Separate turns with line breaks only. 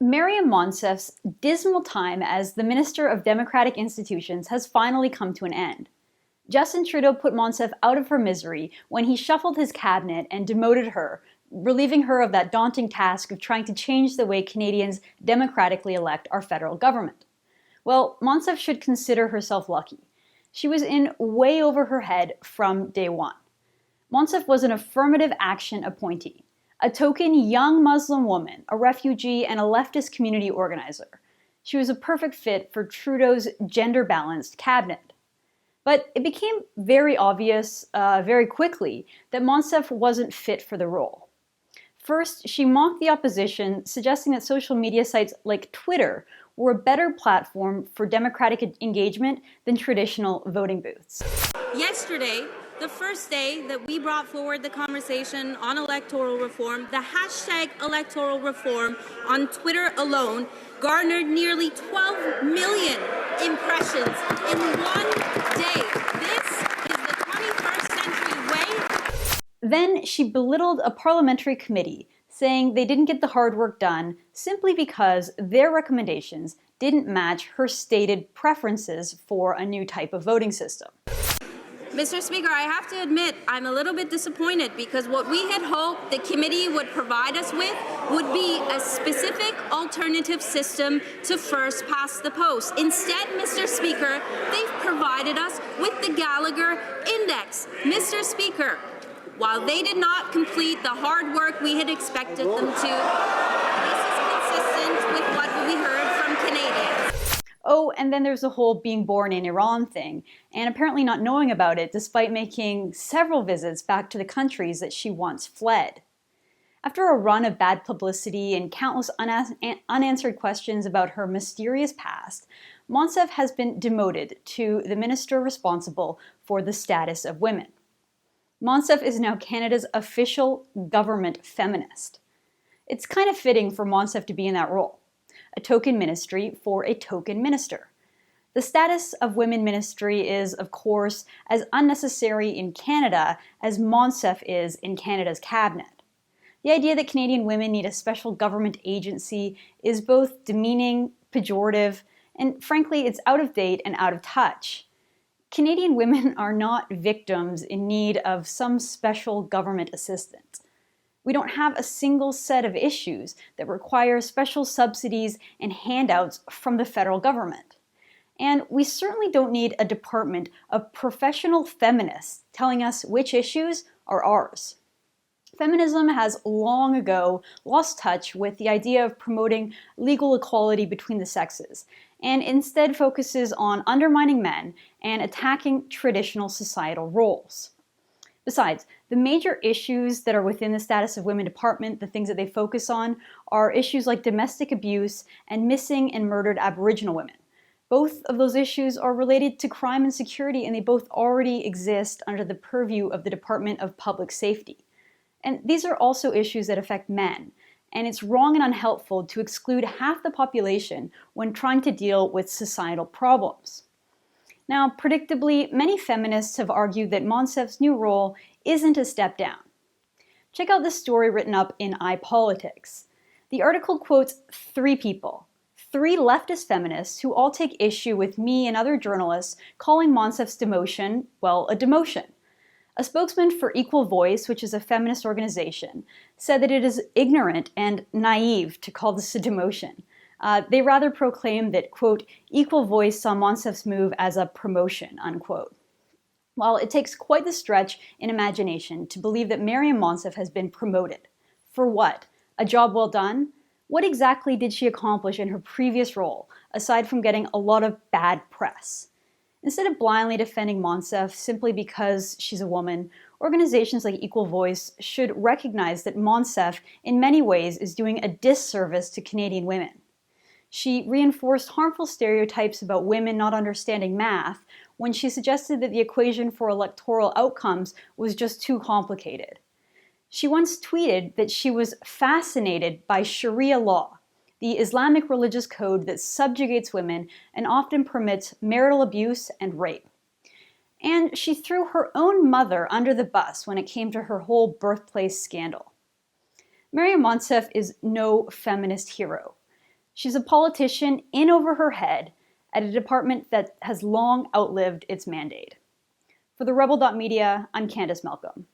Maryam Monsef's dismal time as the Minister of Democratic Institutions has finally come to an end. Justin Trudeau put Monsef out of her misery when he shuffled his cabinet and demoted her, relieving her of that daunting task of trying to change the way Canadians democratically elect our federal government. Well, Monsef should consider herself lucky. She was in way over her head from day one. Monsef was an affirmative action appointee, a token young Muslim woman, a refugee, and a leftist community organizer. She was a perfect fit for Trudeau's gender-balanced cabinet. But it became very obvious very quickly that Monsef wasn't fit for the role. First, she mocked the opposition, suggesting that social media sites like Twitter were a better platform for democratic engagement than traditional voting booths.
Yesterday, the first day that we brought forward the conversation on electoral reform, the hashtag electoral reform on Twitter alone garnered nearly 12 million impressions in one day. This is the 21st century way.
Then she belittled a parliamentary committee, saying they didn't get the hard work done simply because their recommendations didn't match her stated preferences for a new type of voting system.
Mr. Speaker, I have to admit I'm a little bit disappointed because what we had hoped the committee would provide us with would be a specific alternative system to first past the post. Instead, Mr. Speaker, they've provided us with the Gallagher Index. Mr. Speaker, while they did not complete the hard work we had expected them to, this is consistent with what we heard from Canadians.
Oh, and then there's the whole being born in Iran thing, and apparently not knowing about it despite making several visits back to the countries that she once fled. After a run of bad publicity and countless unanswered questions about her mysterious past, Monsef has been demoted to the minister responsible for the status of women. Monsef is now Canada's official government feminist. It's kind of fitting for Monsef to be in that role. A token ministry for a token minister. The status of women ministry is, of course, as unnecessary in Canada as Monsef is in Canada's cabinet. The idea that Canadian women need a special government agency is both demeaning, pejorative, and frankly, it's out of date and out of touch. Canadian women are not victims in need of some special government assistance. We don't have a single set of issues that require special subsidies and handouts from the federal government. And we certainly don't need a department of professional feminists telling us which issues are ours. Feminism has long ago lost touch with the idea of promoting legal equality between the sexes, and instead focuses on undermining men and attacking traditional societal roles. Besides, the major issues that are within the Status of Women Department, the things that they focus on, are issues like domestic abuse and missing and murdered Aboriginal women. Both of those issues are related to crime and security, and they both already exist under the purview of the Department of Public Safety. And these are also issues that affect men, and it's wrong and unhelpful to exclude half the population when trying to deal with societal problems. Now, predictably, many feminists have argued that Monsef's new role isn't a step down. Check out this story written up in iPolitics. The article quotes three people, three leftist feminists who all take issue with me and other journalists calling Monsef's demotion, well, a demotion. A spokesman for Equal Voice, which is a feminist organization, said that it is ignorant and naive to call this a demotion. They rather proclaim that, quote, Equal Voice saw Monsef's move as a promotion, unquote. While it takes quite the stretch in imagination to believe that Maryam Monsef has been promoted. For what? A job well done? What exactly did she accomplish in her previous role, aside from getting a lot of bad press? Instead of blindly defending Monsef simply because she's a woman, organizations like Equal Voice should recognize that Monsef, in many ways, is doing a disservice to Canadian women. She reinforced harmful stereotypes about women not understanding math when she suggested that the equation for electoral outcomes was just too complicated. She once tweeted that she was fascinated by Sharia law, the Islamic religious code that subjugates women and often permits marital abuse and rape. And she threw her own mother under the bus when it came to her whole birthplace scandal. Maryam Monsef is no feminist hero. She's a politician in over her head at a department that has long outlived its mandate. For the Rebel.media, I'm Candace Malcolm.